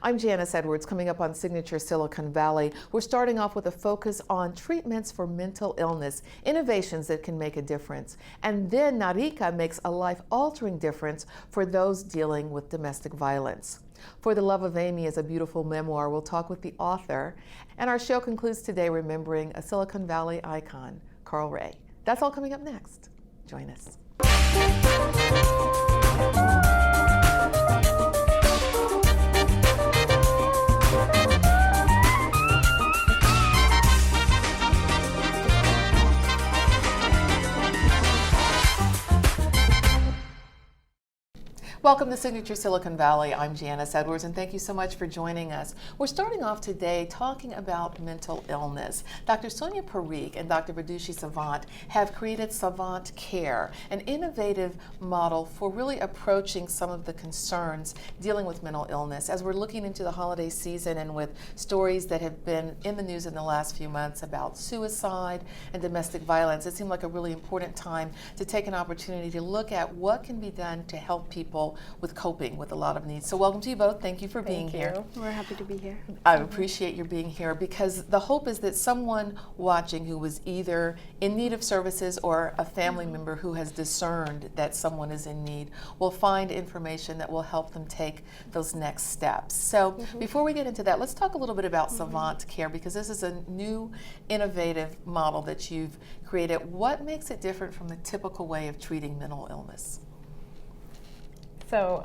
I'm Janice Edwards. Coming up on Signature Silicon Valley, we're starting off with a focus on treatments for mental illness, innovations that can make a difference. And then Narika makes a life-altering difference for those dealing with domestic violence. For the Love of Amy is a beautiful memoir. We'll talk with the author. And our show concludes today remembering a Silicon Valley icon, Carl Ray. That's all coming up next. Join us. Welcome to Signature Silicon Valley. I'm Janice Edwards, and thank you so much for joining us. We're starting off today talking about mental illness. Dr. Sonia Parikh and Dr. Vidushi Savant have created Savant Care, an innovative model for really approaching some of the concerns dealing with mental illness. As we're looking into the holiday season and with stories that have been in the news in the last few months about suicide and domestic violence, it seemed like a really important time to take an opportunity to look at what can be done to help people with coping with a lot of needs. So welcome to you both. Thank you for being here. We're happy to be here. I appreciate your being here because the hope is that someone watching who was either in need of services or a family member who has discerned that someone is in need will find information that will help them take those next steps. So before we get into that, let's talk a little bit about Savant Care, because this is a new innovative model that you've created. What makes it different from the typical way of treating mental illness? So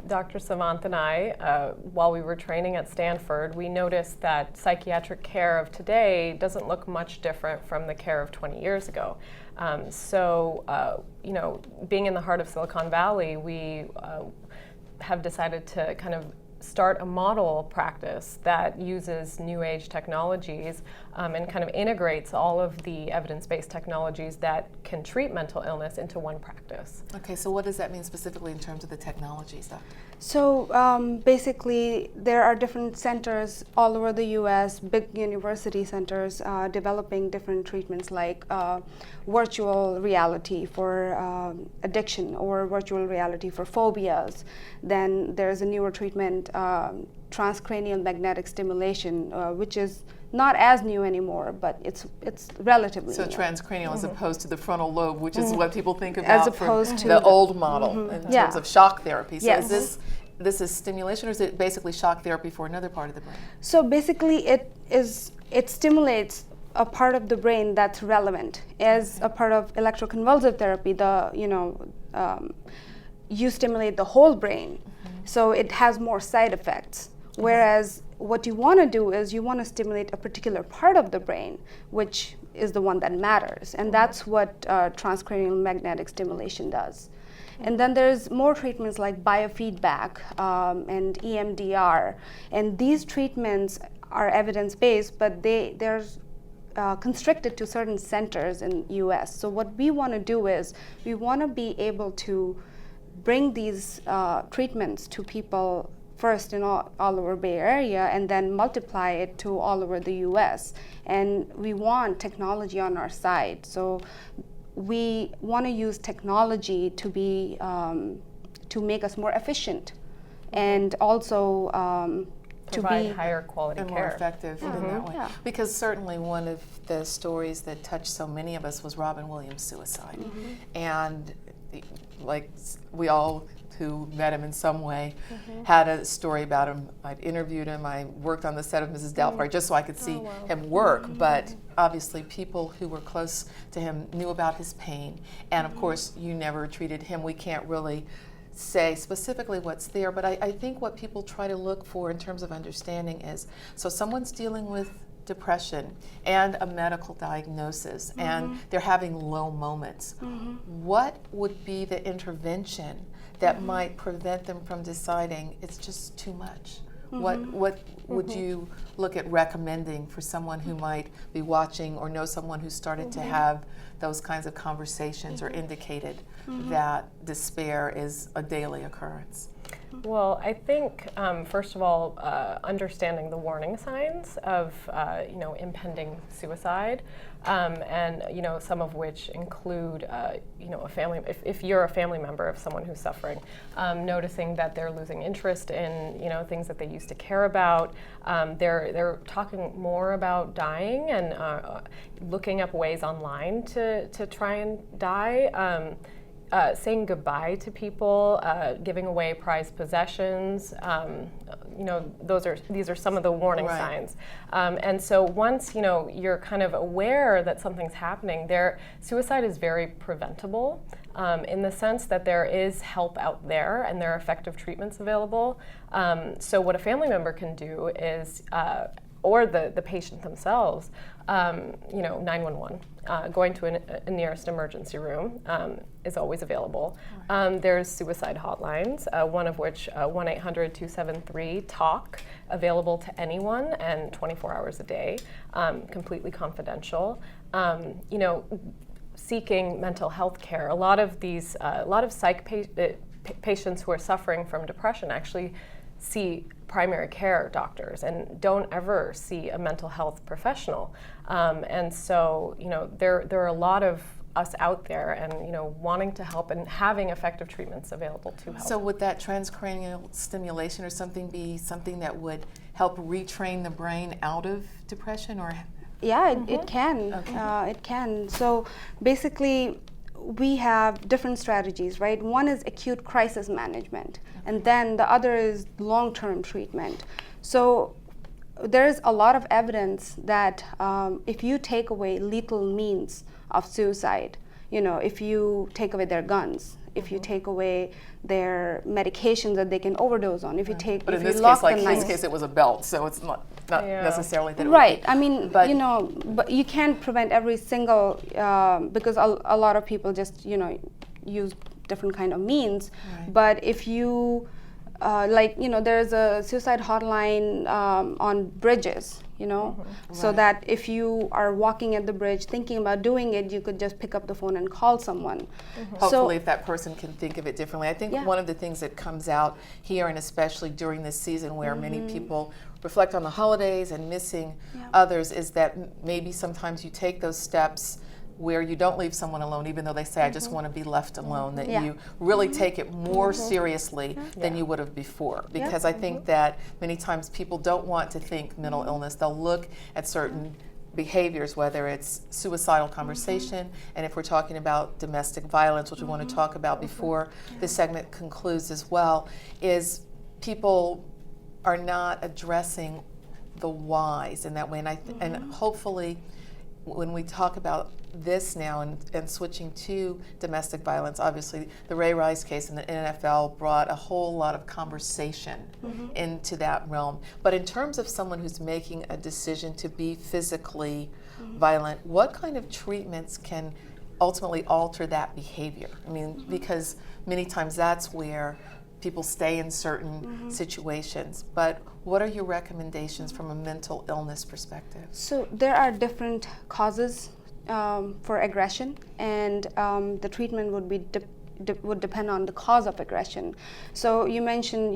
Dr. Savant and I, while we were training at Stanford, we noticed that psychiatric care of today doesn't look much different from the care of 20 years ago. You know, being in the heart of Silicon Valley, we have decided to kind of start a model practice that uses new age technologies and kind of integrates all of the evidence-based technologies that can treat mental illness into one practice. Okay, so what does that mean specifically in terms of the technologies, Doctor? So basically, there are different centers all over the U.S., big university centers developing different treatments like virtual reality for addiction or virtual reality for phobias. Then there's a newer treatment, transcranial magnetic stimulation, which is not as new anymore, but it's relatively so new. Transcranial as opposed to the frontal lobe, which is what people think about as opposed to the old model in terms of shock therapy. So yes. is this is stimulation, or is it basically shock therapy for another part of the brain? So basically, it stimulates a part of the brain that's relevant. As a part of electroconvulsive therapy, you stimulate the whole brain, so it has more side effects. Whereas what you want to do is you want to stimulate a particular part of the brain, which is the one that matters, and that's what transcranial magnetic stimulation does. And then there's more treatments like biofeedback and EMDR, and these treatments are evidence-based, but they're constricted to certain centers in U.S. So what we want to do is we want to be able to bring these treatments to people first in all over Bay Area, and then multiply it to all over the U.S. And we want technology on our side. So we want to use technology to be to make us more efficient, and also to Provide be higher quality and care. more effective in that way. Yeah. Because certainly one of the stories that touched so many of us was Robin Williams' suicide. And like we all who met him in some way had a story about him. I'd interviewed him. I worked on the set of Mrs. Doubtfire just so I could see him work. But obviously people who were close to him knew about his pain. And of course, you never treated him. We can't really say specifically what's there. But I think what people try to look for in terms of understanding is, so someone's dealing with depression and a medical diagnosis, and they're having low moments. What would be the intervention that might prevent them from deciding it's just too much? What would you look at recommending for someone who might be watching or know someone who started to have those kinds of conversations or indicated that despair is a daily occurrence? Well, I think first of all, understanding the warning signs of impending suicide, and some of which include a family. If you're a family member of someone who's suffering, noticing that they're losing interest in things that they used to care about. They're talking more about dying and looking up ways online to try and die. Saying goodbye to people, giving away prized possessions, these are some of the warning signs. And so once you're kind of aware that something's happening, suicide is very preventable in the sense that there is help out there and there are effective treatments available. So what a family member can do is, or the patient themselves, 911. Going to a nearest emergency room is always available. There's suicide hotlines, one of which 1-800-273-TALK, available to anyone and 24 hours a day, completely confidential. Seeking mental health care. A lot of psych patients who are suffering from depression actually see primary care doctors and don't ever see a mental health professional. And so, there are a lot of us out there and, wanting to help and having effective treatments available to help. So would that transcranial stimulation or something be something that would help retrain the brain out of depression, or? Yeah, it can. Okay. It can. So basically, we have different strategies, right? One is acute crisis management, and then the other is long-term treatment. So there's a lot of evidence that if you take away lethal means of suicide, if you take away their guns, if you take away their medications that they can overdose on, if you take, but if in you this lock case, the in knives. this case, it was a belt, so it's not necessarily that. It Right. Would be, I mean, but but you can't prevent every single because a lot of people just use different kind of means. Right. But if you there's a suicide hotline on bridges. So Right. that if you are walking at the bridge thinking about doing it, you could just pick up the phone and call someone. hopefully, if that person can think of it differently. I think Yeah. one of the things that comes out here, and especially during this season where many people reflect on the holidays and missing others, is that maybe sometimes you take those steps where you don't leave someone alone, even though they say, I just want to be left alone, that Yeah. you really take it more seriously than you would have before. Because I think that many times people don't want to think mental illness. They'll look at certain behaviors, whether it's suicidal conversation, and if we're talking about domestic violence, which we want to talk about before this segment concludes as well, is people are not addressing the whys in that way. And hopefully, when we talk about this now and switching to domestic violence, obviously the Ray Rice case in the NFL brought a whole lot of conversation into that realm. But in terms of someone who's making a decision to be physically violent, what kind of treatments can ultimately alter that behavior? I mean, because many times that's where people stay in certain situations. But what are your recommendations from a mental illness perspective? So there are different causes for aggression, and the treatment would be would depend on the cause of aggression. So you mentioned,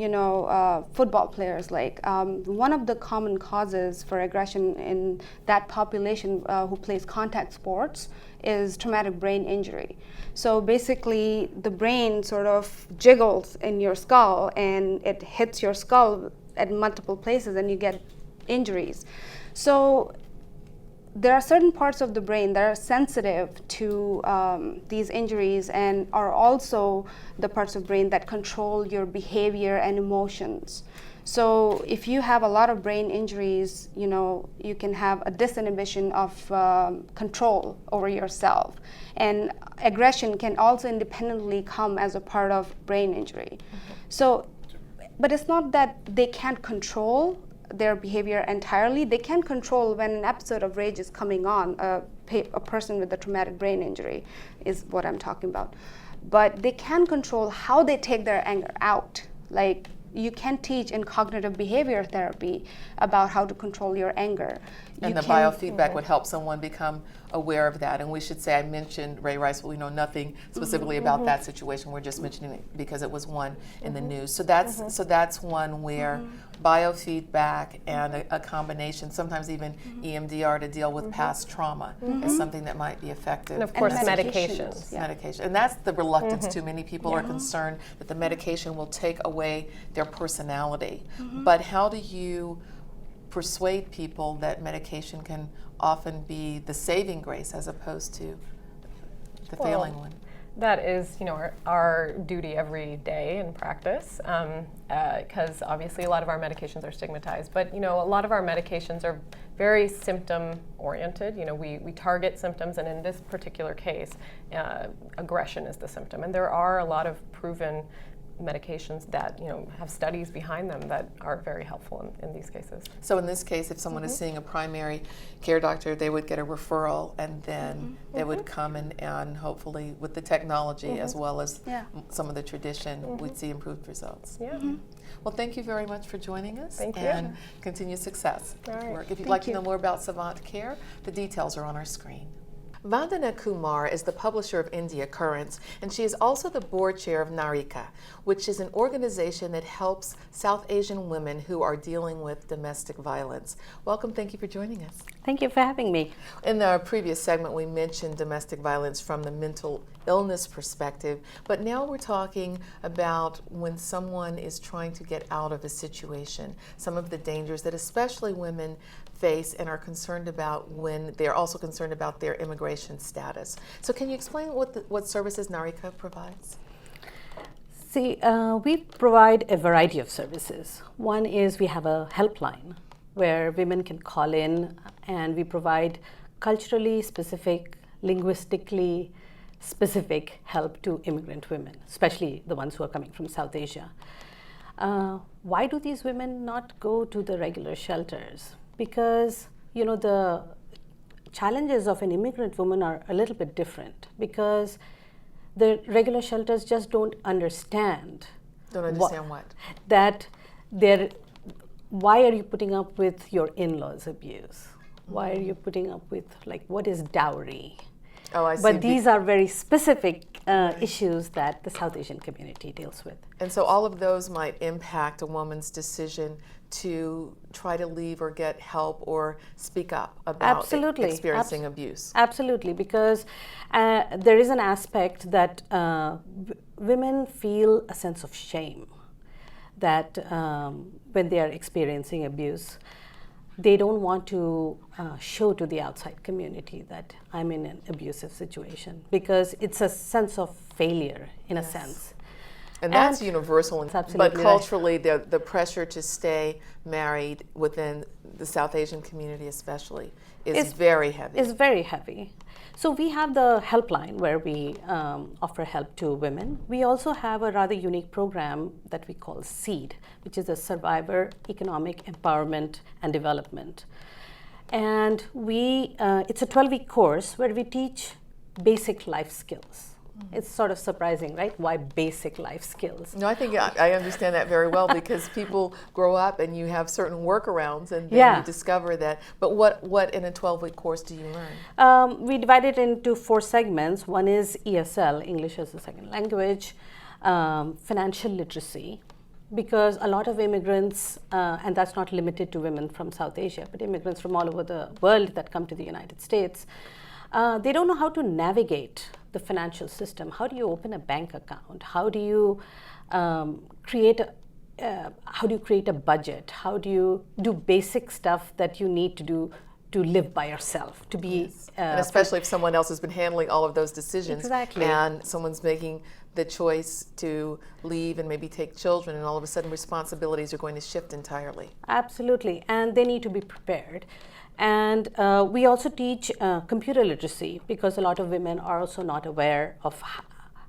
football players. Like one of the common causes for aggression in that population who plays contact sports is traumatic brain injury. So basically, the brain sort of jiggles in your skull, and it hits your skull at multiple places, and you get injuries. So there are certain parts of the brain that are sensitive to these injuries and are also the parts of brain that control your behavior and emotions. So if you have a lot of brain injuries, you can have a disinhibition of control over yourself. And aggression can also independently come as a part of brain injury. So, but it's not that they can't control their behavior entirely. They can control when an episode of rage is coming on. A person with a traumatic brain injury is what I'm talking about. But they can control how they take their anger out. Like You can teach in cognitive behavior therapy about how to control your anger. And the biofeedback would help someone become aware of that. And we should say, I mentioned Ray Rice, well, we know nothing specifically about that situation. We're just mentioning it because it was one in the news. So that's one where biofeedback and a combination, sometimes even EMDR to deal with past trauma is something that might be effective. And of course, And medications. Medication. And that's the reluctance too. Many people are concerned that the medication will take away their personality. But how do you persuade people that medication can often be the saving grace as opposed to the failing one? That is, our duty every day in practice, because obviously a lot of our medications are stigmatized. But a lot of our medications are very symptom-oriented. We target symptoms, and in this particular case, aggression is the symptom. And there are a lot of proven medications that have studies behind them that are very helpful in these cases. So in this case, if someone is seeing a primary care doctor, they would get a referral, and then they would come and hopefully with the technology as well as some of the tradition, we'd see improved results. Yeah. Well, thank you very much for joining us. Thank you. And continued success. All right. Work. If you'd like to know more about Savant Care, the details are on our screen. Vandana Kumar is the publisher of India Currents, and she is also the board chair of Narika, which is an organization that helps South Asian women who are dealing with domestic violence. Welcome, thank you for joining us. Thank you for having me. In our previous segment, we mentioned domestic violence from the mental illness perspective, but now we're talking about when someone is trying to get out of a situation, some of the dangers that especially women face and are concerned about when they're also concerned about their immigration status. So can you explain what services Narika provides? See, we provide a variety of services. One is we have a helpline where women can call in, and we provide culturally specific, linguistically specific help to immigrant women, especially the ones who are coming from South Asia. Why do these women not go to the regular shelters? Because the challenges of an immigrant woman are a little bit different, because the regular shelters just don't understand. Don't understand what? That why are you putting up with your in-laws' abuse? Why are you putting up with, what is dowry? Oh, I see. But these are very specific issues that the South Asian community deals with. And so all of those might impact a woman's decision to try to leave or get help or speak up about experiencing abuse. Absolutely, because there is an aspect that women feel a sense of shame that when they are experiencing abuse, they don't want to show to the outside community that I'm in an abusive situation, because it's a sense of failure in a sense. And that's universal, but culturally the pressure to stay married within the South Asian community especially is very heavy. It's very heavy. So we have the helpline where we offer help to women. We also have a rather unique program that we call SEED, which is a Survivor Economic Empowerment and Development. And it's a 12-week course where we teach basic life skills. It's sort of surprising, right? Why basic life skills? No, I think I understand that very well, because people grow up and you have certain workarounds, and then you discover that. But what in a 12-week course do you learn? We divide it into 4 segments. One is ESL, English as a Second Language, financial literacy, because a lot of immigrants, and that's not limited to women from South Asia, but immigrants from all over the world that come to the United States, they don't know how to navigate the financial system. How do you open a bank account? How do you create a budget? How do you do basic stuff that you need to do to live by yourself, to be and especially if someone else has been handling all of those decisions, exactly, and someone's making the choice to leave and maybe take children, and all of a sudden responsibilities are going to shift entirely. Absolutely, and they need to be prepared. And we also teach computer literacy, because a lot of women are also not aware of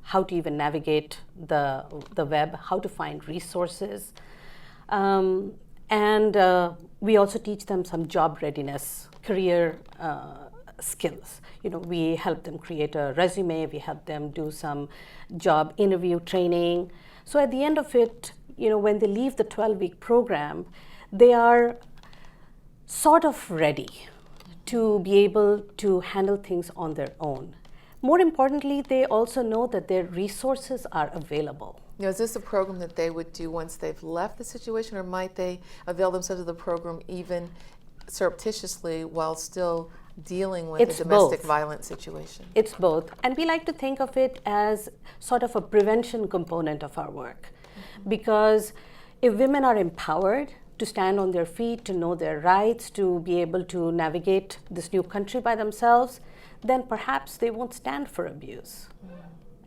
how to even navigate the web, how to find resources. And we also teach them some job readiness, career skills. We help them create a resume, we help them do some job interview training. So at the end of it, when they leave the 12-week program, they are sort of ready to be able to handle things on their own. More importantly, they also know that their resources are available. Now, is this a program that they would do once they've left the situation, or might they avail themselves of the program even surreptitiously while still dealing with It's a domestic both. violence situation? It's both. And we like to think of it as sort of a prevention component of our work. Because if women are empowered to stand on their feet, to know their rights, to be able to navigate this new country by themselves, then perhaps they won't stand for abuse.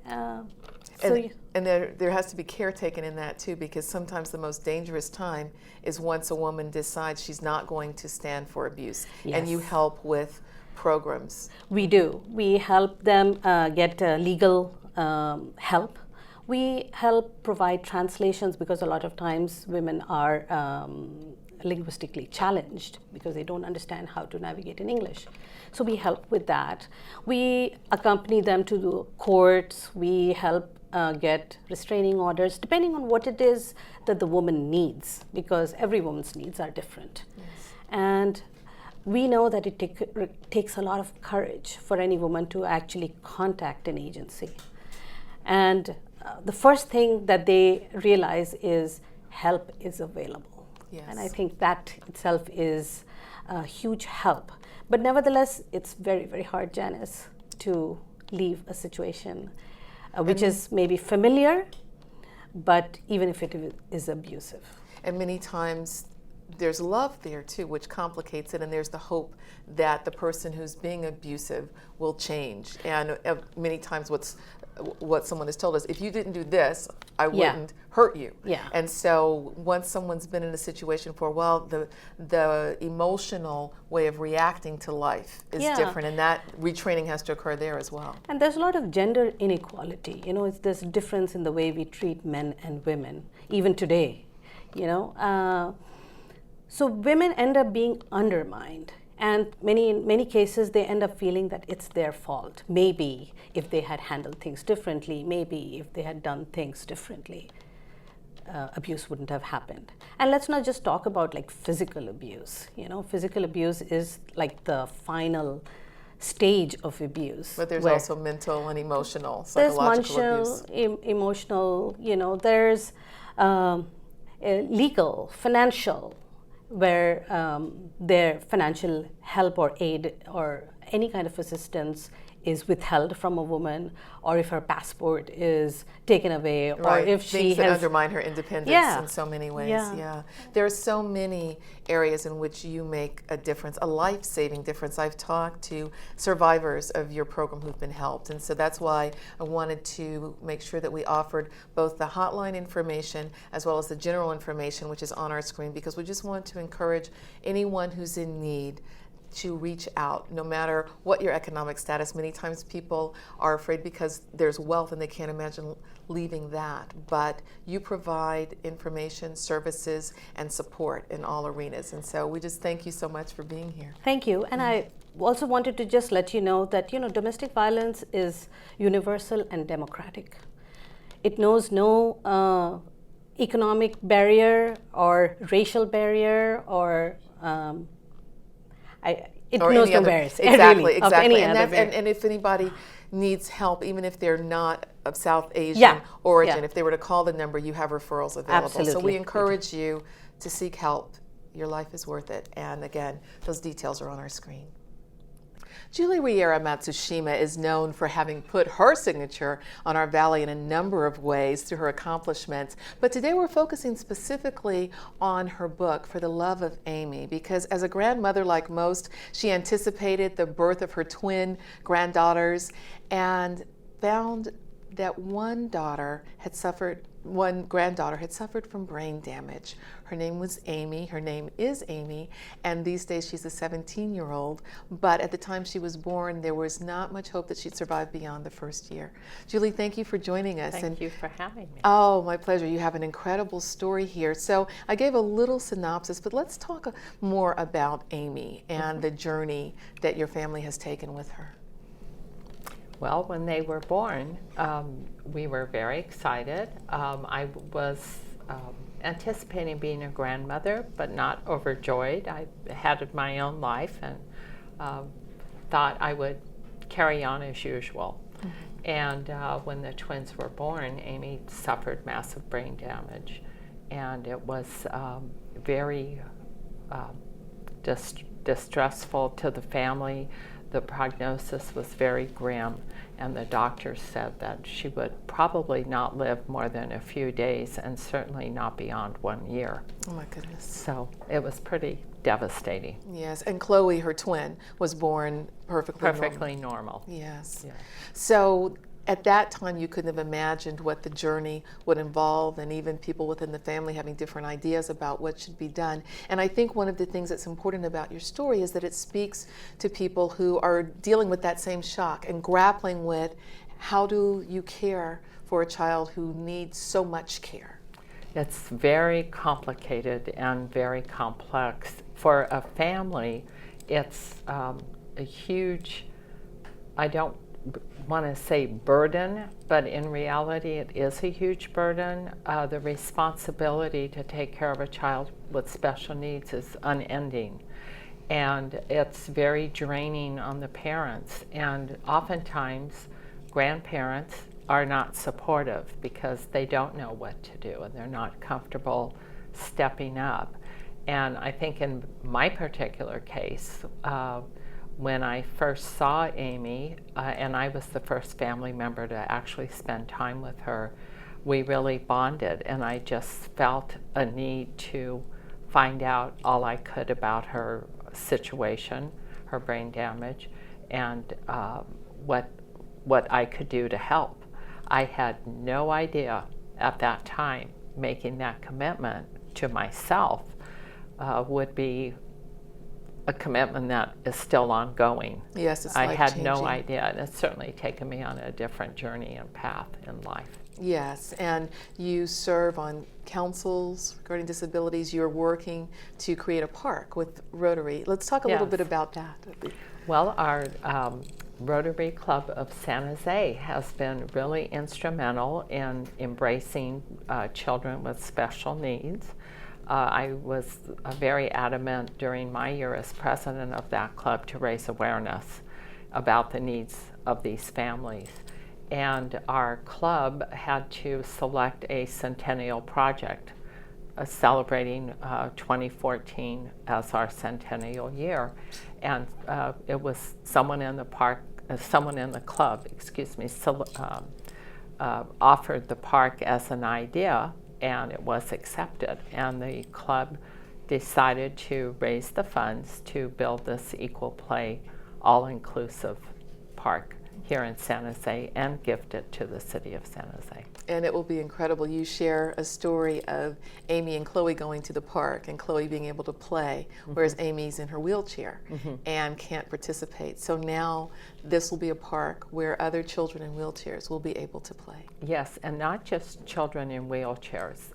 And there has to be care taken in that too, because sometimes the most dangerous time is once a woman decides she's not going to stand for abuse. And you Yes. help with programs. We do. We help them get legal help. We help provide translations because a lot of times women are linguistically challenged because they don't understand how to navigate in English. So we help with that. We accompany them to the courts. We help get restraining orders depending on what it is that the woman needs, because every woman's needs are different. Yes. And we know that it takes a lot of courage for any woman to actually contact an agency. And the first thing that they realize is help is available. Yes. And I think that itself is a huge help. But nevertheless, it's very, very hard, Janice, to leave a situation which is maybe familiar, but even if it is abusive. And many times there's love there too, which complicates it, and there's the hope that the person who's being abusive will change. And many times what someone has told us, if you didn't do this, I wouldn't hurt you. Yeah. And so once someone's been in a situation for a while, the emotional way of reacting to life is different, and that retraining has to occur there as well. And there's a lot of gender inequality. It's this difference in the way we treat men and women, even today. So women end up being undermined. And in many cases, they end up feeling that it's their fault. Maybe if they had handled things differently, maybe if they had done things differently, abuse wouldn't have happened. And let's not just talk about like physical abuse. Physical abuse is like the final stage of abuse. But there's also mental and emotional, psychological abuse. There's emotional, there's legal, financial, where their financial help or aid or any kind of assistance is withheld from a woman, or if her passport is taken away, or if she things that has undermine her independence in so many ways. Yeah. There are so many areas in which you make a difference, a life-saving difference. I've talked to survivors of your program who've been helped, and so that's why I wanted to make sure that we offered both the hotline information as well as the general information, which is on our screen, because we just want to encourage anyone who's in need to reach out, no matter what your economic status. Many times people are afraid because there's wealth and they can't imagine leaving that. But you provide information, services, and support in all arenas. And so we just thank you so much for being here. Thank you. And I also wanted to just let you know that, domestic violence is universal and democratic. It knows no economic barrier or racial barrier or it Or knows any no other, barriers. exactly, really, exactly. Of any and, other barrier. and if anybody needs help, even if they're not of South Asian origin, if they were to call the number, you have referrals available. Absolutely. So we encourage you to seek help. Your life is worth it. And again, those details are on our screen. Julie Riera Matsushima is known for having put her signature on our valley in a number of ways through her accomplishments. But today we're focusing specifically on her book, For the Love of Amy, because as a grandmother like most, she anticipated the birth of her twin granddaughters and found that one granddaughter had suffered from brain damage. Her name was Amy. Her name is Amy, and these days she's a 17-year-old. But at the time she was born, there was not much hope that she'd survive beyond the first year. Julie, thank you for joining us. Thank you for having me. Oh, my pleasure. You have an incredible story here. So I gave a little synopsis, but let's talk more about Amy and the journey that your family has taken with her. Well, when they were born, we were very excited. I was anticipating being a grandmother, but not overjoyed. I had my own life and thought I would carry on as usual. And when the twins were born, Amy suffered massive brain damage, and it was very distressful to the family. The prognosis was very grim, and the doctors said that she would probably not live more than a few days and certainly not beyond 1 year. Oh my goodness. So it was pretty devastating. Yes, and Chloe, her twin, was born perfectly normal. Yes. Yeah. So at that time, you couldn't have imagined what the journey would involve, and even people within the family having different ideas about what should be done. And I think one of the things that's important about your story is that it speaks to people who are dealing with that same shock and grappling with how do you care for a child who needs so much care. It's very complicated and very complex. For a family, it's a huge, I don't want to say burden, but in reality it is a huge burden. The responsibility to take care of a child with special needs is unending, and it's very draining on the parents, and oftentimes grandparents are not supportive because they don't know what to do and they're not comfortable stepping up. And I think in my particular case, when I first saw Amy, and I was the first family member to actually spend time with her, we really bonded, and I just felt a need to find out all I could about her situation, her brain damage, and what I could do to help. I had no idea at that time making that commitment to myself would be a commitment that is still ongoing. Yes, it's I had life-changing. no idea, and it's certainly taken me on a different journey and path in life. Yes, and you serve on councils regarding disabilities. You're working to create a park with Rotary. Let's talk a little Yes. bit about that. Well, our Rotary Club of San Jose has been really instrumental in embracing children with special needs. I was very adamant during my year as president of that club to raise awareness about the needs of these families. And our club had to select a centennial project, celebrating 2014 as our centennial year. And it was someone in the club, offered the park as an idea, and it was accepted. And the club decided to raise the funds to build this equal play, all-inclusive park here in San Jose and gift it to the city of San Jose. And it will be incredible. You share a story of Amy and Chloe going to the park and Chloe being able to play, whereas Amy's in her wheelchair and can't participate. So now this will be a park where other children in wheelchairs will be able to play. Yes, and not just children in wheelchairs.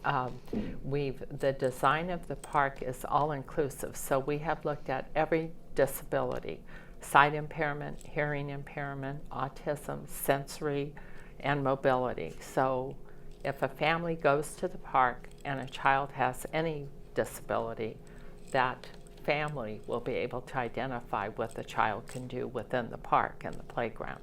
The design of the park is all-inclusive, so we have looked at every disability: sight impairment, hearing impairment, autism, sensory, and mobility. So if a family goes to the park and a child has any disability, that family will be able to identify what the child can do within the park and the playground.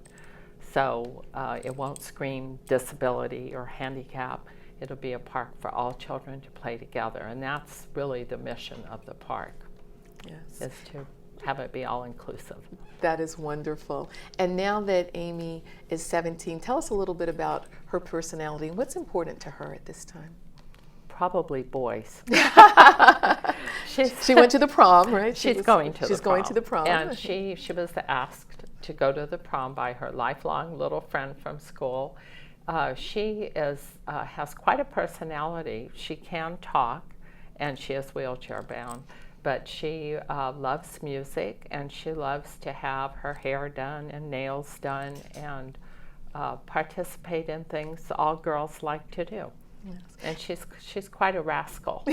So it won't scream disability or handicap. It'll be a park for all children to play together, and that's really the mission of the park, Yes. is to have it be all-inclusive. That is wonderful. And now that Amy is 17, tell us a little bit about her personality and what's important to her at this time. Probably boys. She went to the prom, right? She's going to the prom. And she was asked to go to the prom by her lifelong little friend from school. She has quite a personality. She can talk, and she is wheelchair bound. But she loves music, and she loves to have her hair done and nails done and participate in things all girls like to do. Yes. And she's quite a rascal.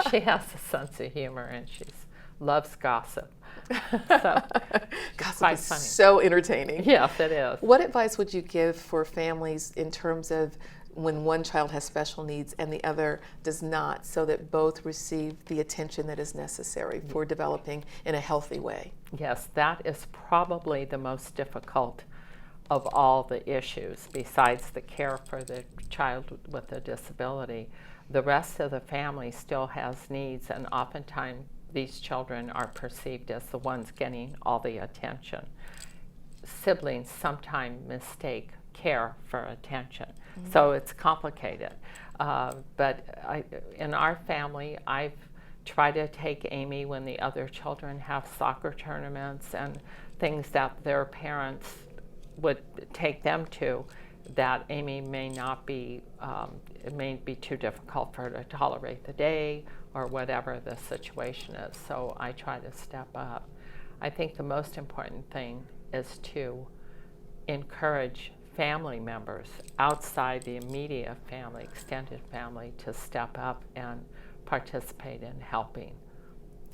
She has a sense of humor, and she loves gossip. So Gossip quite is funny. so entertaining. Yes, it is. What advice would you give for families in terms of when one child has special needs and the other does not, so that both receive the attention that is necessary for developing in a healthy way. Yes, that is probably the most difficult of all the issues, besides the care for the child with a disability. The rest of the family still has needs, and oftentimes these children are perceived as the ones getting all the attention. Siblings sometimes mistake care for attention, so it's complicated. But in our family, I've tried to take Amy when the other children have soccer tournaments and things that their parents would take them to, that Amy may not be, it may be too difficult for her to tolerate the day or whatever the situation is. So I try to step up. I think the most important thing is to encourage family members outside the immediate family, extended family, to step up and participate in helping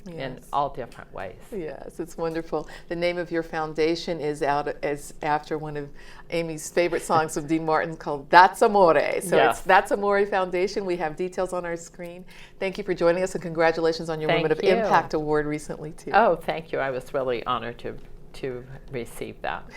in all different ways. Yes, it's wonderful. The name of your foundation is after one of Amy's favorite songs of Dean Martin, called That's Amore. So Yes. it's That's Amore Foundation. We have details on our screen. Thank you for joining us, and congratulations on your Thank Women of you. Impact Award recently, too. Oh, thank you. I was really honored to receive that.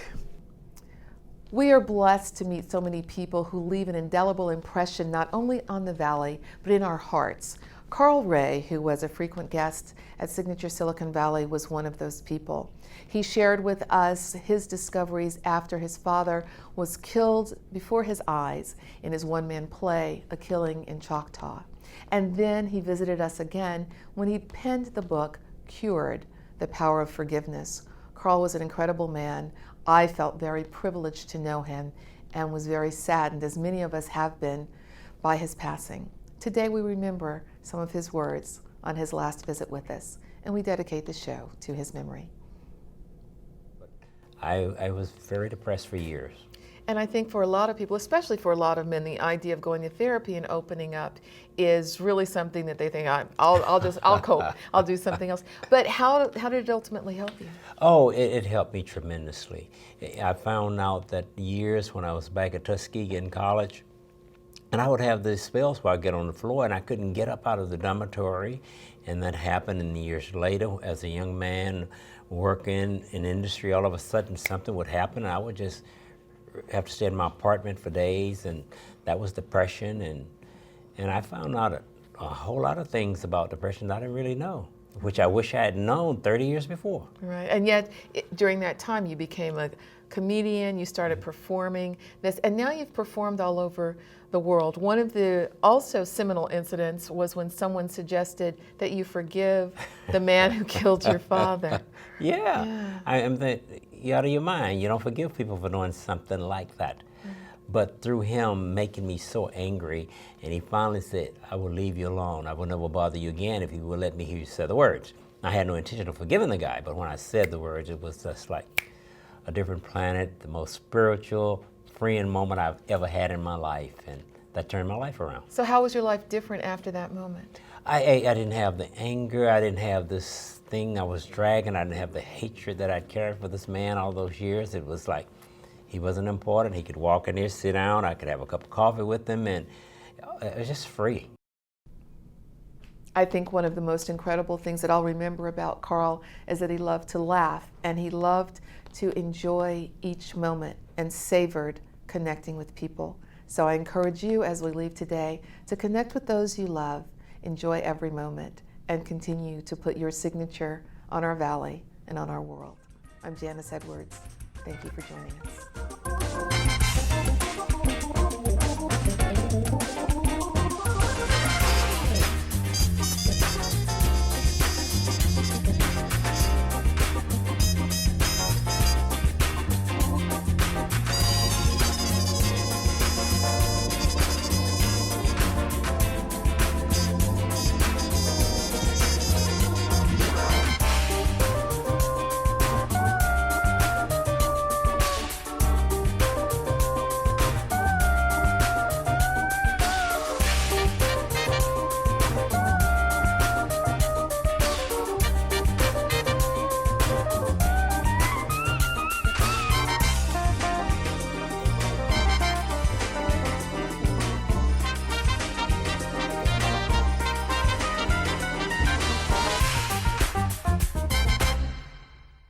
We are blessed to meet so many people who leave an indelible impression not only on the Valley, but in our hearts. Carl Ray, who was a frequent guest at Signature Silicon Valley, was one of those people. He shared with us his discoveries after his father was killed before his eyes in his one-man play, A Killing in Choctaw. And then he visited us again when he penned the book, Cured, The Power of Forgiveness. Carl was an incredible man. I felt very privileged to know him and was very saddened, as many of us have been, by his passing. Today we remember some of his words on his last visit with us, and we dedicate the show to his memory. I was very depressed for years. And I think for a lot of people, especially for a lot of men, the idea of going to therapy and opening up is really something that they think, I'll cope, I'll do something else. But how did it ultimately help you? Oh, it helped me tremendously. I found out that years when I was back at Tuskegee in college, and I would have these spells where I'd get on the floor and I couldn't get up out of the dormitory. And that happened, and years later, as a young man working in industry, all of a sudden something would happen and I would just have to stay in my apartment for days, and that was depression. And I found out a whole lot of things about depression that I didn't really know, which I wish I had known 30 years before. Right, and yet during that time you became a comedian, you started performing this, and now you've performed all over the world. One of the also seminal incidents was when someone suggested that you forgive the man who killed your father. Yeah. I am you're out of your mind. You don't forgive people for doing something like that. But through him making me so angry, and he finally said, I will leave you alone. I will never bother you again if you will let me hear you say the words. I had no intention of forgiving the guy, but when I said the words, it was just like a different planet, the most spiritual, freeing moment I've ever had in my life, and that turned my life around. So how was your life different after that moment? I didn't have the anger, I didn't have this thing I was dragging, I didn't have the hatred that I'd carried for this man all those years. It was like, he wasn't important. He could walk in there, sit down, I could have a cup of coffee with him, and it was just free. I think one of the most incredible things that I'll remember about Carl is that he loved to laugh, and he loved to enjoy each moment and savored connecting with people. So I encourage you as we leave today to connect with those you love, enjoy every moment, and continue to put your signature on our valley and on our world. I'm Janice Edwards. Thank you for joining us.